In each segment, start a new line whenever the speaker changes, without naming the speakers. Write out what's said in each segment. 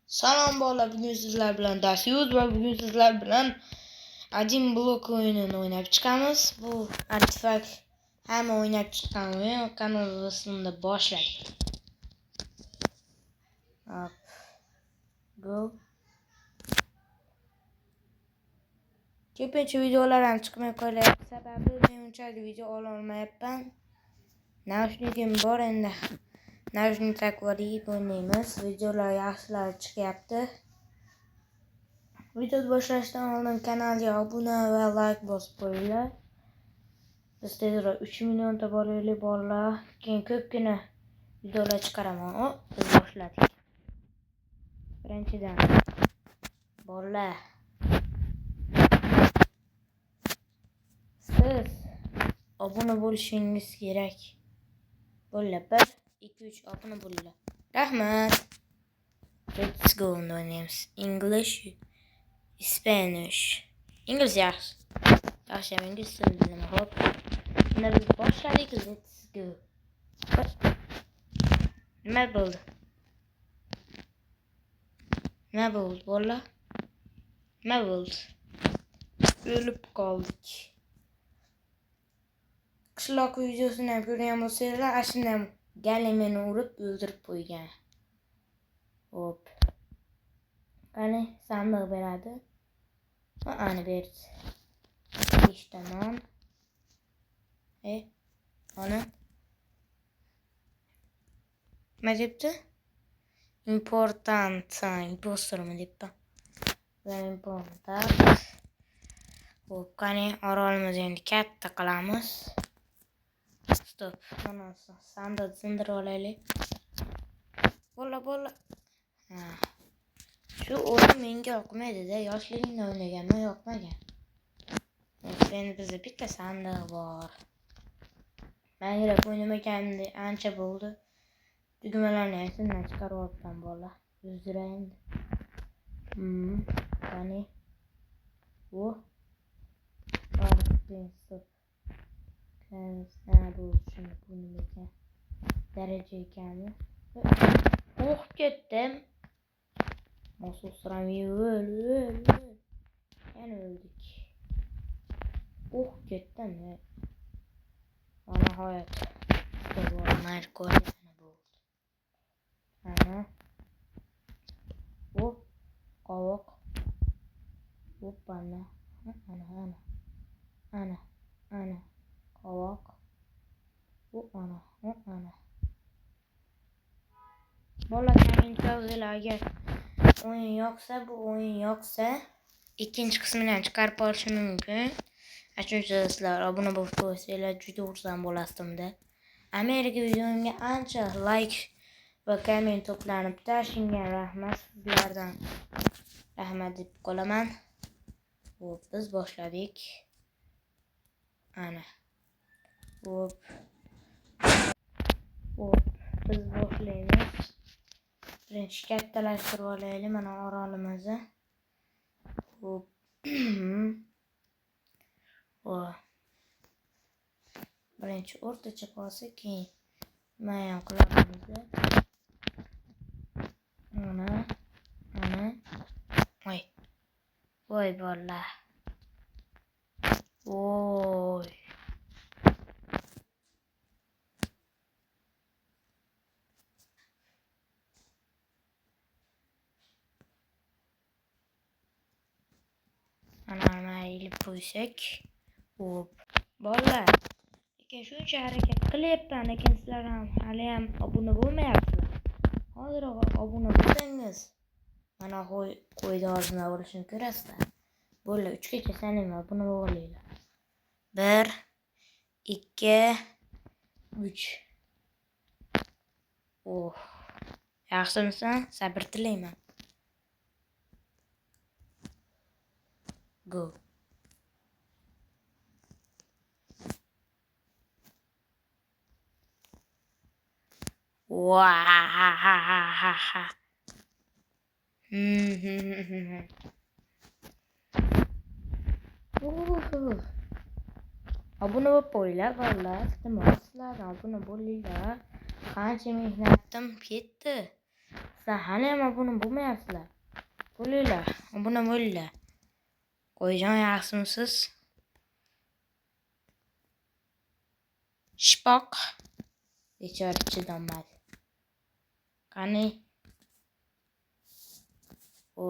Salom bolalar, bugun sizlar bilan Dasyuz va bugun sizlar bilan Adim Blok o'yinini o'ynab chiqamiz. Bu artefakt hamma o'ynab chiqqan o'yin. Kanalda boshladik. Hop. Go. Ko'pincha videolar ham chiqmay qolyapti. Sababi men unchalik video ola olmayapman. Naushnikim bor endi. Naushnik takib o'ynaymiz. Videolar yaxshilar chiqyapti. Video boshlashdan oldin kanalga obuna va like bosib qo'yinglar. Biz tezroq 3 millionta bo'laylik bolalar. Keyin ko'pgina videolar chiqaraman. Biz boshladik. Birinchidan bolalar, siz obuna bo'lishingiz kerak. Bolalar 1 2 3 obuna bo'linglar. Rahmat. Let's go o'ynaymiz. English, Spanish. İngiliz yaxshi. Yaxshi, ingliz tilini bilaman. Hop. Şimdi biz boshladik. Let's go. Nima bo'ldi? Nima bo'ldi bolalar? Nima bo'ldi? O'lib qoldik. Qishloq videosini ham ko'rgan bo'lsanglar, ashuna galemeni urib o'ldirib qo'ygan. Hop. Qani sandiq beradi. Ana berdi. Tamam. Ana. Nima debdi? Impostor mi debdi? Important. Hop, qani orolimizni endi katta qilamiz. Stop. Mana sandiq sindirib olaylik. Bola. Shu o'yin menga yoqmaydi-da. Yoshligimda o'ynaganman, yoqmagan. Endi bizda bitta sandiq bor. Minecraft o'ynamaganimda ancha bo'ldi. Tugmalarni esimdan chiqaryapman bolalar. Uzrayin. Qani. Stop. Bu shuni nima ekan? Daraja ekanmi? Ketdim. Mosusram öl. Yani öldük. Ketdim ya. Ana hayat. Bunlar koyana buldu. Ana. Kavak. Ana. Kavak. Ana. Bola kommentariyalar agar o'yin yoqsa, bu o'yin yoqsa ikkinchi qismini ham chiqarib olishim mumkin. Shuncha sizlar obuna bo'lib qo'ysanglar juda xursand bo'lasizda. Amerika videomga ancha like va komment to'planibdi. Shunga rahmat sizlardan. Rahmat deb qolaman. Hop, biz boshladik. Ana. Hop. Biz boshlaymiz. Birinchi kattalashtirib olaylik mana orolimizni. Hop. Birinchi o'rtacha qolsa, keyin mayon qilamiz. Ana. Voy bolalar. Voy. Ana ilib qo'ysak. Hop. Bolalar. Lekin shuncha harakat qilyapman, lekin sizlar hali ham obuna bo'lmayapsizlar. Hozir obuna bo'lsangiz, mana qo'yni og'zini bo'lishini ko'rasizlar. Bolalar 3 gacha sanayman, obuna bo'linglar. 1 2 3. Yaxshimisan? Sabr tilayman. Go. Wahahaha. Obuna bo'lib qo'yinglar bolalar. Iltimos sizlardan obuna bo'linglar. Qancha mehnatim ketdi. Sizlar hani ama bunu bulmayapsizlar. Bo'linglar, buni bo'linglar. Qo'yjon yaxshimisiz? Shpoq. Bechora chidolmadi. Qani? O,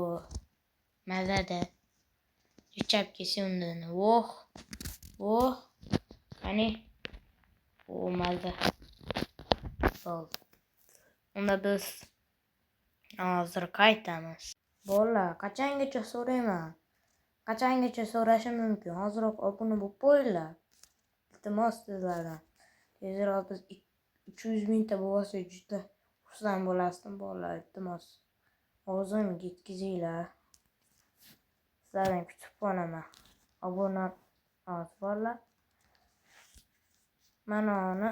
mazada. Yuchab kelsa undan. Oh. Qani? O, maza. Bo'ldi. Unda biz hozir qaytamiz. Bolalar, qachongacha so'rayman? Qachongacha so'rashim mumkin? Hozirroq obuna bo'lib qo'yinglar. Iltimos sizlardan. Tezroq biz 300 mingta bo'lsa juda xursand bo'lasizlar bolalar. Iltimos. O'zim yetkazinglar. Sizlardan kutib qolaman. Obuna bolalar. Mana uni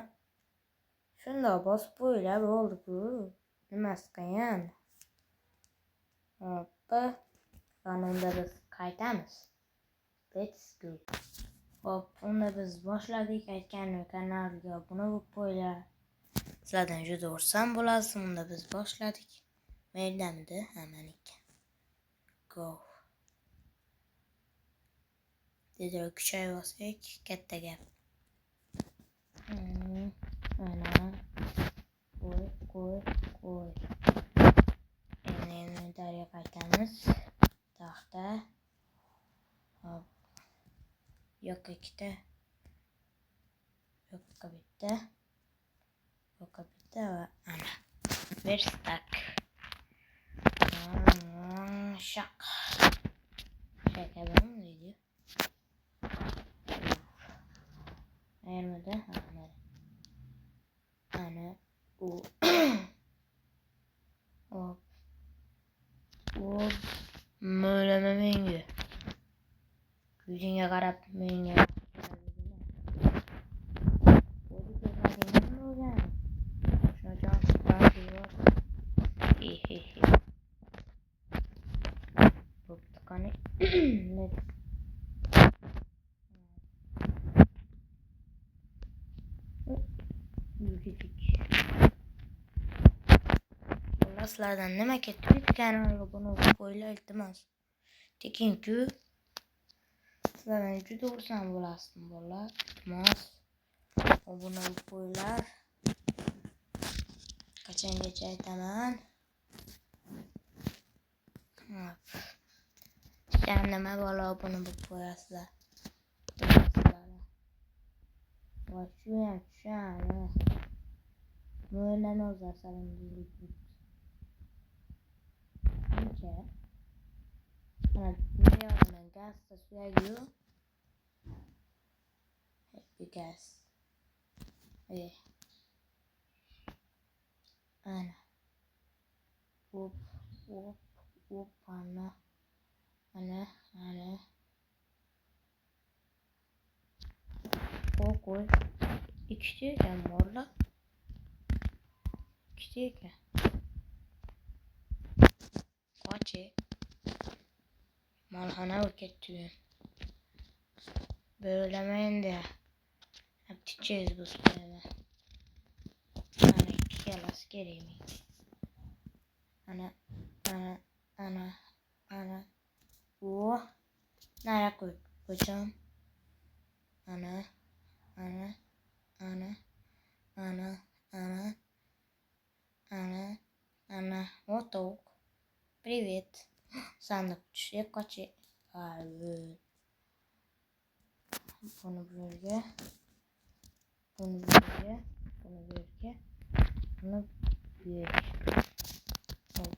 shundoq bosib qo'yinglar bo'ldi-ku. Nimasi qiyin? Hoppa. Unda biz qaytamiz. Let's go. Hop, unda biz boshladik. Aytganim kanalga obuna bo'lib qo'yinglar. Sizlardan juda xursand bo'lasiz. Unda biz boshladik. Maydamda hamaniki. Go. Tezroq kuchayversak, katta gap. Mana. Qo'y. Endi daryo qaytamiz. Taxta. Hop. Yo'qqa ikkita. Yo'qqa bitta va ana. Bir stack. Şak. Şaka ben mi diyor? Ayırmadı. Ana. O. Hop. Möleme mengi. Yüzüne karab mengi. Sizlardan nima ketdi? Kanalga obuna bo'lib qo'yinglar iltimos. Tekin-ku. Sizlardan juda xursand bo'lasiz bolalar. Iltimos. Obuna bo'lib qo'yinglar. Qachongacha aytaman? Hop. Nima bola obuna bo'lib qo'yasizlar. Voy, shu ham tushani. Mo'ylani o'zlasarim deylik. Ancha. Mana dunyodan gazda suyagi. Happy gas. Ana. Hop. Ana. Koy. İkisi ekan morla. İkisi ekan. Qochi. Malxona o'ketdi. Böylemeyin de. Hep çiçeğiz bu sırada. Ana iki yalas gereyim. Ana. Oh. Nereye koyacağım? Ana. Вот так. Привет. Sandık düşecek kaçı? Evet. Bunu böyle. Bunu böyle. Hop.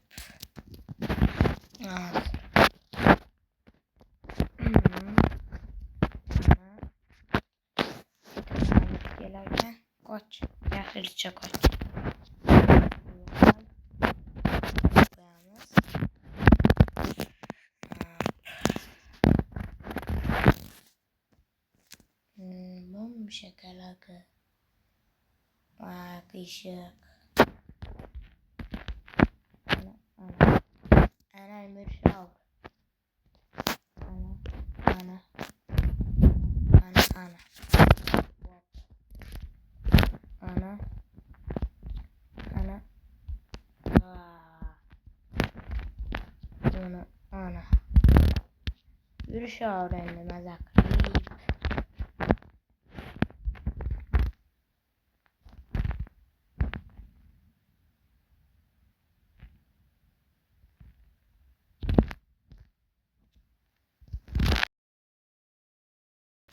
Evet. Gelerken kaç. Yakırca kaç. Şakalaka. Kışık. Ana bir şey al. Ana. Ana. Ana. Yürüyüş öğrendim azaklı.